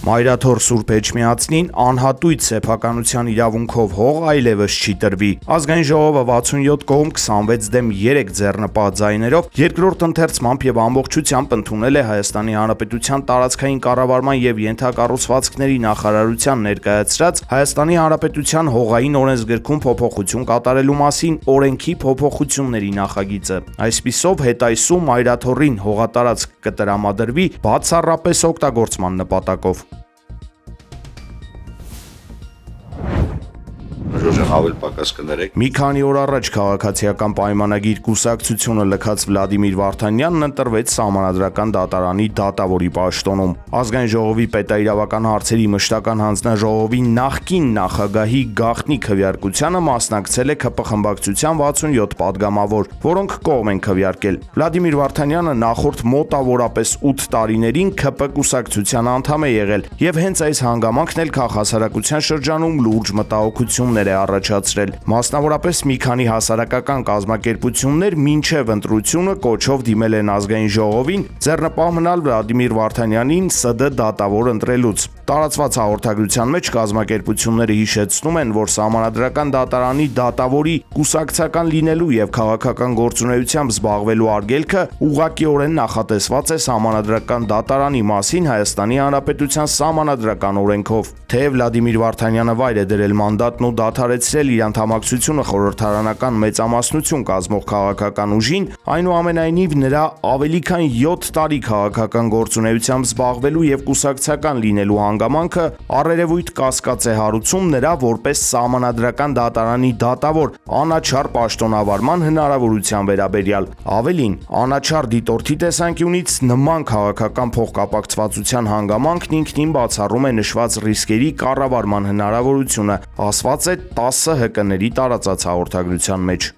Մայրաթոր Սուրբ Էջմիածնին անհատույց սեփականության իրավունքով հող այլևս չի տրվի։ Ազգային ժողովը 67 կողմ 26-3 ձեռնպահ ձայներով երկրորդ ընթերցմամբ եւ ամբողջությամբ ընդունել է Հայաստանի Հանրապետության տարածքային կառավարման եւ ենթակառուցվածքների նախարարության ներկայացրած Հայաստանի Հանրապետության հողային օրենսգրքում փոփոխություն կատարելու մասին օրենքի փոփոխությունների նախագիծը։ Այսպիսով հետայսու Մայրաթորին հողատարածք կտրամադրվի բացառապես օգտագործման նպատակով։ Ավել պակաս կներեք։ Մի քանի օր առաջ քաղաքացիական պայմանագիր կուսակցությունը լքած Վլադիմիր Վարդանյանն ընտրվեց Սահմանադրական դատարանի դատավորի պաշտոնում։ Ազգային ժողովի պետաիրավական հարցերի մշտական հանձնաժողովի նախկին նախագահի գաղտնի քվեարկությանը մասնակցել է ՔՊ խմբակցության 67 падգամավոր, որոնք կողմ են քվեարկել։ Վլադիմիր Վարդանյանը նախորդ մոտավորապես 8 տարիներին ՔՊ կուսակցության անդամ է եղել եւ հենց այս հանգամանքն էլ քաղաքասարակության շրջանում լուրջ մտահոգություններ է առաջացրել։ Մասնավորապես մի քանի հասարակական կազմակերպություններ մինչև ընտրությունը կոչով դիմել են ազգային ժողովին ձեռնպահ մնալ Վլադիմիր Վարդանյանին ՍԴ դատավոր ընտրելուց։ Տարածված հաղորդագրության մեջ կազմակերպությունները հիշեցնում են, որ Սահմանադրական դատարանի դատավորի կուսակցական լինելու եւ քաղաքական գործունեությամբ զբաղվելու արգելքը ուղղակիորեն նախատեսված է Սահմանադրական դատարանի մասին Հայաստանի Հանրապետության Սահմանադրական օրենքով։ Թե Վլադիմիր Վարդանյանը վայր է դրել մանդատն ու դադարեցրել իր անդամակցությունը խորհրդարանական մեծամասնություն կազմող քաղաքական ուժին, այնուամենայնիվ նրա ավելի քան 7 տարի քաղաքական գործունեությամբ զբաղվելու եւ կուսակցական լինելու հանգամանքը առերևույթ կասկած է հարուցում նրա որպես Սահմանադրական դատարանի դատավոր անաչառ պաշտոնավարման հնարավորության վերաբերյալ։ Ավելին, անաչառ դիտորդի տեսանկյունից նման քաղաքական փոխկապակցվածության հանգամանքն ինքնին բացառում է նշված ռիսկերի կառավարման հնարավորությունը, ասված է 10 ՀԿ-ների տարածած հաղորդագրության մեջ։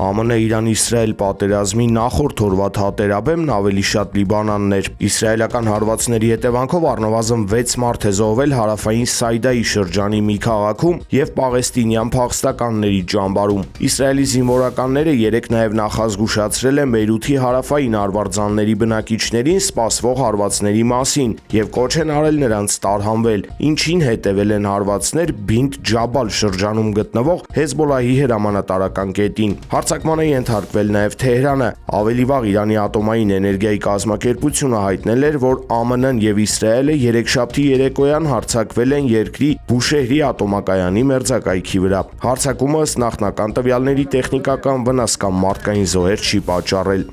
ԱՄՆ Իրան-Իսրայել պատերազմի նախորդ օրվա թատերաբեմն ավելի շատ Լիբանանն էր։ Իսրայելական հարվածների հետևանքով առնվազն 6 մարդ է զոհվել հարավային Սայդայի շրջանի մի քաղաքում եւ պաղեստինյան փախստականների ճամբարում։ Իսրայելի զինվորականները երեկ նաեւ նախազգուշացրել են Բեյրութի հարավային արվարձանների բնակիչներին սպասվող հարվածների մասին եւ կոչ են արել նրանց տարհանվել, ինչին հետևել են հարվածներ Բինտ Ջաբալ շրջանում գտնվող Հեզբոլլահի հրամանատարական կետին։ Հարձակման է ենթարկվել նաև Թեհրանը։ Ավելի վաղ Իրանի ատոմային էներգիայի կազմակերպությունը հայտնել էր, որ ԱՄՆ-ն եւ Իսրայելը երեքշաբթի երեկոյան հարձակվել են երկրի Բուշեհրի ատոմակայանի մերձակայքի վրա։ Հարձակումը ըստ նախնական տվյալների տեխնիկական վնաս կամ մարդկային զոհեր չի պատճառել։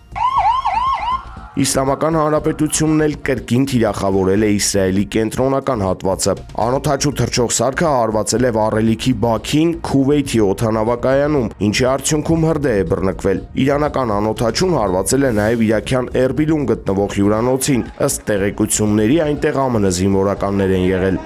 Իսլամական Հանրապետությունն էլ կրկին թիրախավորել է Իսրայելի կենտրոնական հատվածը։ Անօդաչու թռչող սարքը հարվածել է վառելիքի բաքին Քուվեյթի օդանավակայանում, ինչի արդյունքում հրդեհ է բռնկվել։ Իրանական անօդաչուն հարվածել է նաև իրաքյան Էրբիլում գտնվող հյուրանոցին։ Ըստ տեղեկությունների այնտեղ ԱՄՆ զինվորականներ են եղել։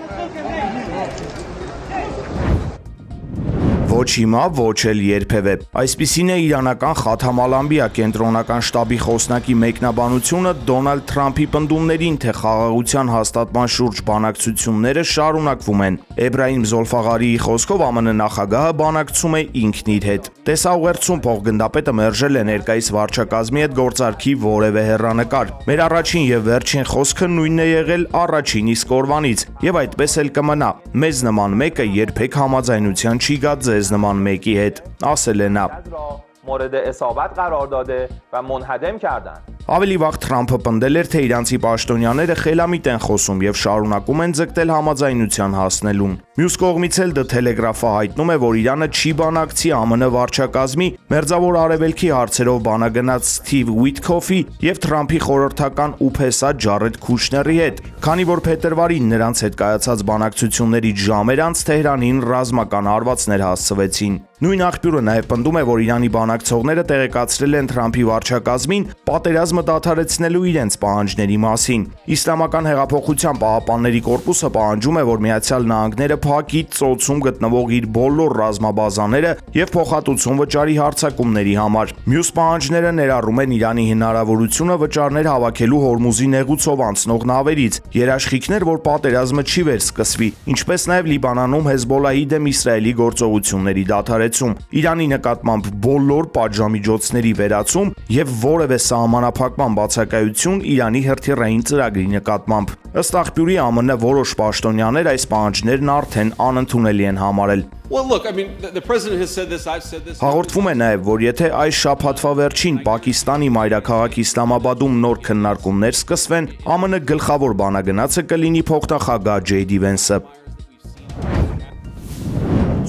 Ոչ հիմա, ոչ էլ երբևէ։ Այսպիսին է իրանական Խաթամ Ալ-Անբիա կենտրոնական շտաբի խոսնակի մեկնաբանությունը Դոնալդ Թրամփի պնդումներին, թե խաղաղության հաստատման շուրջ բանակցությունները շարունակվում են։ Էբրահիմ Զոլֆաղարիի խոսքով ԱՄՆ նախագահը բանակցում է ինքն իր հետ։ Տեսաուղերձում փոխգնդապետը մերժել է ներկայիս վարչակազմի հետ գործարքի որևէ հեռանկար։ Մեր առաջին եւ վերջին խոսքը նույնն է եղել առաջին իսկ օրվանից, եւ այդպես էլ կմնա։ Մեզ նման մեկը երբեք համաձայնության չի գա ձեզ նման մեկի հետ, ասել է նա։ مورد اصابت قرار داده و منهدم کردن. Ավելի վաղ Թրամփը պնդել էր, թե իրանցի պաշտոնյաները խելամիտ են խոսում եւ շարունակում են ձգտել համաձայնության հասնելուն։ Մյուս կողմից էլ The Telegraph-ը հայտնում է, որ Իրանը չի բանակցի ԱՄՆ վարչակազմի Մերձավոր Արևելքի հարցերով բանագնաց Սթիվ Ուիթքոֆի եւ Թրամփի խորհրդական ուփեսա Ջարեդ Քուշների հետ, քանի որ փետրվարին նրանց հետ կայացած բանակցություններից ժամեր անց Թեհրանին ռազմական հարվածներ հասցվեցին։ Նույն աղբյուրը նաև պնդում է, որ Իրանի բանակցողները տեղեկացրել են Թրամփի վարչակազմին պատերազմը դադարեցնելու իրենց պահանջների մասին։ Իսլամական հեղափոխության պահապանների կորպուսը պահանջում է, որ Միացյալ Նահանգները փակի ծոցում գտնվող իր բոլոր ռազմաբազաները եւ փոխհատուցում վճարի հարձակումների համար։ Մյուս պահանջները ներառում են Իրանի հնարավորությունը վճարներ հավաքելու Հորմուզի նեղուցով անցնող նավերից, երաշխիքներ, որ պատերազմը չի վերսկսվի, ինչպես նաև Լիբանանում Հեզբոլլահի դեմ Իսրայելի գործողությունների դադարեցումը ունեցում, Իրանի նկատմամբ բոլոր պատժամիջոցների վերացում եւ որևէ սահմանափակման բացակայություն Իրանի հրթիռային ծրագրի նկատմամբ։ Ըստ աղբյուրի ԱՄՆ որոշ պաշտոնյաներ այս պահանջներն արդեն անընդունելի են համարել։ Well, look, I mean, the president has said this, I've said this. Հաղորդվում է նաև, որ եթե այս շաբաթվա վերջին Պակիստանի մայրաքաղաք Իսլամաբադում նոր քննարկումներ սկսվեն, ԱՄՆ գլխավոր բանագնացը կլինի փոխնախագահ Ջեյ Դի Վենսը։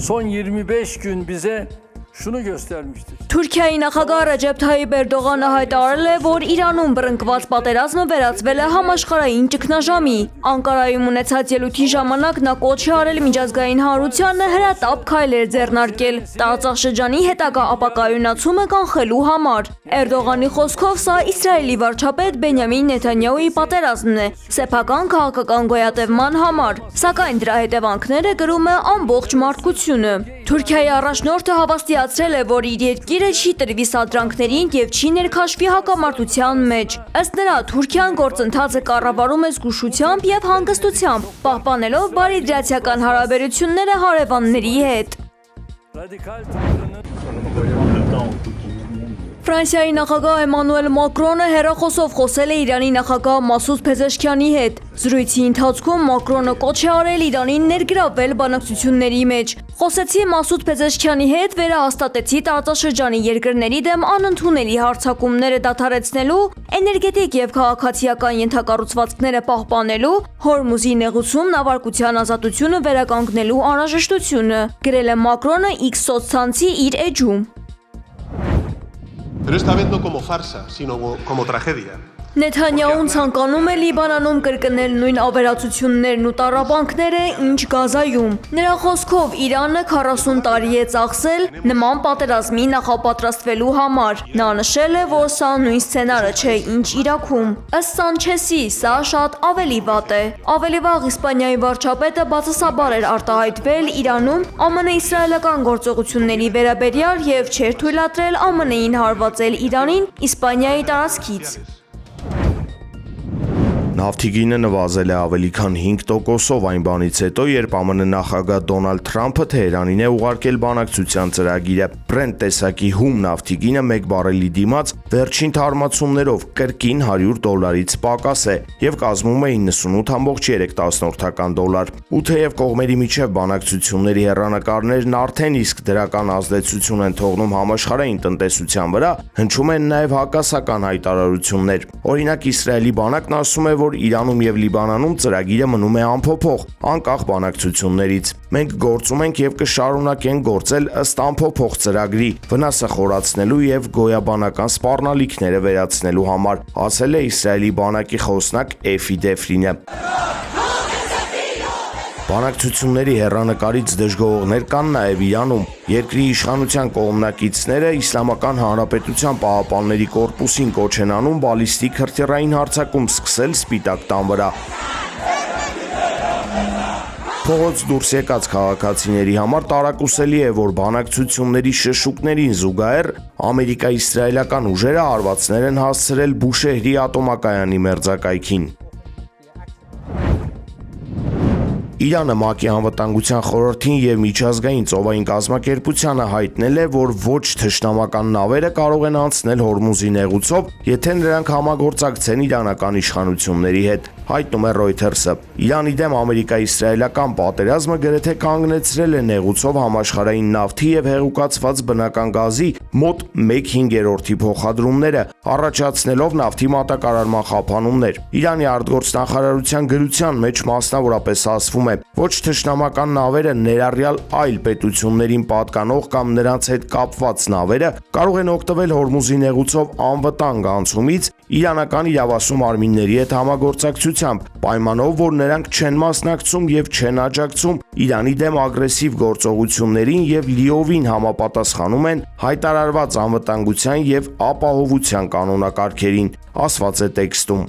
Son 25 gün bize şunu göstermiştir. Թուրքիայի նախագահ Ռեջեփ Թայիփ Էրդողանը հայտարարել է, որ Իրանում բռնկված պատերազմը վերածվել է համաշխարհային ճգնաժամի։ Անկարայում ունեցած ելույթի ժամանակ նա կոչ է արել միջազգային հանրությանը հրատապ քայլեր ձեռնարկել տարածաշրջանի հետագա ապակայունացումը կանխելու համար։ Էրդողանի խոսքով սա Իսրայելի վարչապետ Բենյամին Նեթանյահուի պատերազմն է սեփական քաղաքական գոյատևման համար, սակայն դրա հետևանքները կրում է ամբողջ մարդկությունը։ Թուրքիայի առաջնորդը հավաստիացրել է, որ իր երկիրը չի տրվի սադրանքներին եւ չի ներքաշվի հակամարտության մեջ։ Ըստ նրա, Թուրքիան գործընթացը կառավարում է զգուշությամբ եւ հանգստությամբ, պահպանելով բարիդրացիական հարաբերությունները հարևանների հետ։ Radikal tavrını Ֆրանսիայի նախագահ Էմանուել Մակրոնը հեռախոսով խոսել է Իրանի նախագահ Մասուդ Փեզեշքյանի հետ։ Զրույցի ընթացքում Մակրոնը կոչ է արել Իրանին ներգրավվել բանակցությունների մեջ։ Խոսեցի Մասուդ Փեզեշքյանի հետ, վերահաստատեցի տարածաշրջանի երկրների դեմ անընդունելի հարձակումները դադարեցնելու, էներգետիկ եւ քաղաքացիական ենթակառուցվածքները պահպանելու, Հորմուզի նեղուցում նավարկության ազատությունը վերականգնելու անհրաժեշտությունը, գրել է Մակրոնը X սոցցանցի իր էջում։ Pero esta vez no como farsa, sino como tragedia. Նեթանյահուն ցանկանում է Լիբանանում կրկնել նույն ավերածություններն ու տառապանքները, ինչ Գազայում։ Նրա խոսքով Իրանը 40 տարի է ծախսել նման պատերազմի նախապատրաստվելու համար։ Նա նշել է, որ սա նույն սցենարը չէ, ինչ Իրաքում։ Ըստ Սանչեսի, սա շատ ավելի վատ է։ Ավելի վաղ Իսպանիայի վարչապետը բացասաբար էր արտահայտվել Իրանում ԱՄՆ-իսրայելական գործողությունների վերաբերյալ եւ չէր թույլատրել ԱՄՆ-ին հարվածել Իրանին Իսպանիայի տարածքից։ Նավթի գինը նվազել է ավելի քան 5%-ով այն բանից հետո, երբ ԱՄՆ նախագահ Դոնալդ Թրամփը Թեհրանին է ուղարկել բանակցության ծրագիրը։ Brent տեսակի հում նավթի գինը 1 բարելի դիմաց վերջին թարմացումներով կրկին $100-ից պակաս է եւ կազմում է 98.3 դոլար։ Ու թեև կողմերի միջև բանակցությունների հեռանկարներն արդեն իսկ դրական ազդեցություն են թողնում համաշխարհային տնտեսության վրա, հնչում են նաեւ հակասական հայտարարություններ։ Օրինակ Իսրայելի բանակն ասում է, որ Իրանում եւ Լիբանանում ծրագիրը մնում է անփոփոխ, անկախ բանակցություններից։ Մենք գործում ենք եւ կշարունակենք գործել ըստ անփոփոխ ծրագրի, վնասը խորացնելու եւ գոյաբանական սպառնալիքները վերացնելու համար, ասել է Իսրայելի բանակի խոսնակ Էֆի Դեֆրինը։ Բանակցությունների հեռանկարից դժգոհողներ կան նաև Իրանում։ Երկրի իշխանության կողմնակիցները Իսլամական Հանրապետության պահապանների կորպուսին կոչ են անում բալիստիկ հրթիռային հարձակում սկսել Սպիտակ տան վրա։ Փողոց դուրս եկած քաղաքացիների համար տարակուսելի է, որ բանակցությունների շշուկներին զուգահեռ ամերիկա-իսրայելական ուժերը հարվածներ են հասցրել Բուշեհրի ատոմակայանի մերձակայքին։ Իրանը ՄԱԿ-ի անվտանգության խորհրդին եւ միջազգային ծովային կազմակերպությանը հայտնել է, որ ոչ թշնամական նավերը կարող են անցնել Հորմուզի նեղուցով, եթե նրանք համագործակցեն իրանական իշխանությունների հետ, հայտնում է Reuters-ը։ Իրանի դեմ ամերիկա-իսրայելական պատերազմը գրեթե կանգնեցրել է նեղուցով համաշխարհային նավթի եւ հեղուկացված բնական գազի մոտ 1/5-ի փոխադրումները, առաջացնելով նավթի մատակարարման խափանումներ։ Իրանի արտգործնախարարության գրության մեջ մասնավորապես ասվում է, ոչ թշնամական նավերը ներառյալ այլ պետություններին պատկանող կամ նրանց հետ կապված նավերը կարող են օգտվել Հորմուզի նեղուցով անվտանգ անցումից իրանական իրավասու մարմինների հետ համագործակցությամբ, պայմանով, որ նրանք չեն մասնակցում եւ չեն աջակցում Իրանի դեմ ագրեսիվ գործողություններին եւ լիովին համապատասխանում են հայտարարված անվտանգության եւ ապահովության կանոնակարգերին, ասված է տեքստում։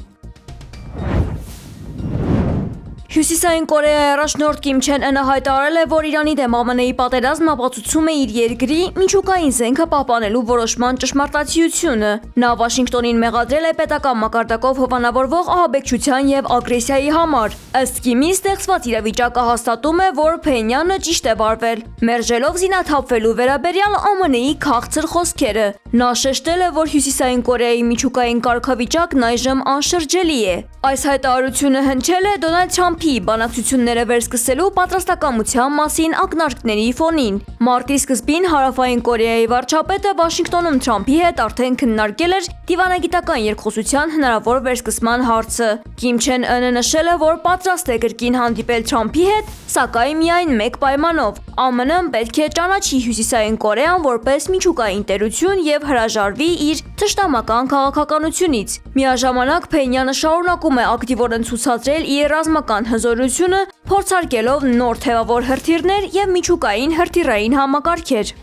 Հյուսիսային Կորեայի առաջնորդ Կիմ Չեն Ընը հայտարարել է, որ Իրանի դեմ ԱՄՆ-ի պատերազմն ապացուցում է իր երկրի միջուկային զենքը պահպանելու որոշման ճշմարտացիությունը։ Նա Վաշինգտոնին մեղադրել է պետական մակարդակով հովանավորվող ահաբեկչության եւ ագրեսիայի համար։ Ըստ Կիմի, ստեղծված իրավիճակը հաստատում է, որ Փենյանը ճիշտ է վարվել, մերժելով զինաթափվելու վերաբերյալ ԱՄՆ-ի քաղցր խոսքերը։ Նա շեշտել է, որ Հյուսիսային Կորեայի միջուկային կարգավիճակն այժմ անշրջելի է։ Այս հայտարարությունը հնչել է Դոնալդ Թրամփի բանակցությունները վերսկսելու պատրաստակամության մասին ակնարկների ֆոնին։ Մարտի սկզբին Հարավային Կորեայի վարչապետը Վաշինգտոնում Թրամփի հետ արդեն քննարկել էր դիվանագիտական երկխոսության հնարավոր վերսկսման հարցը։ Կիմ Չեն Ընը նշել է, որ պատրաստ է կրկին հանդիպել Թրամփի հետ, սակայն միայն մեկ պայմանով. ԱՄՆ-ն պետք է ճանաչի Հյուսիսային Կորեան որպես միջուկային տերություն եւ հրաժարվի իր թշնամական քաղաքականությունից։ Միաժամանակ Փենյանը շարունակում է ակտիվորեն ցուցադրել իր ռազմական հզորությունը, փորձարկելով նոր թևավոր հրթիռներ եւ միջուկային հրթիռային համակարգեր։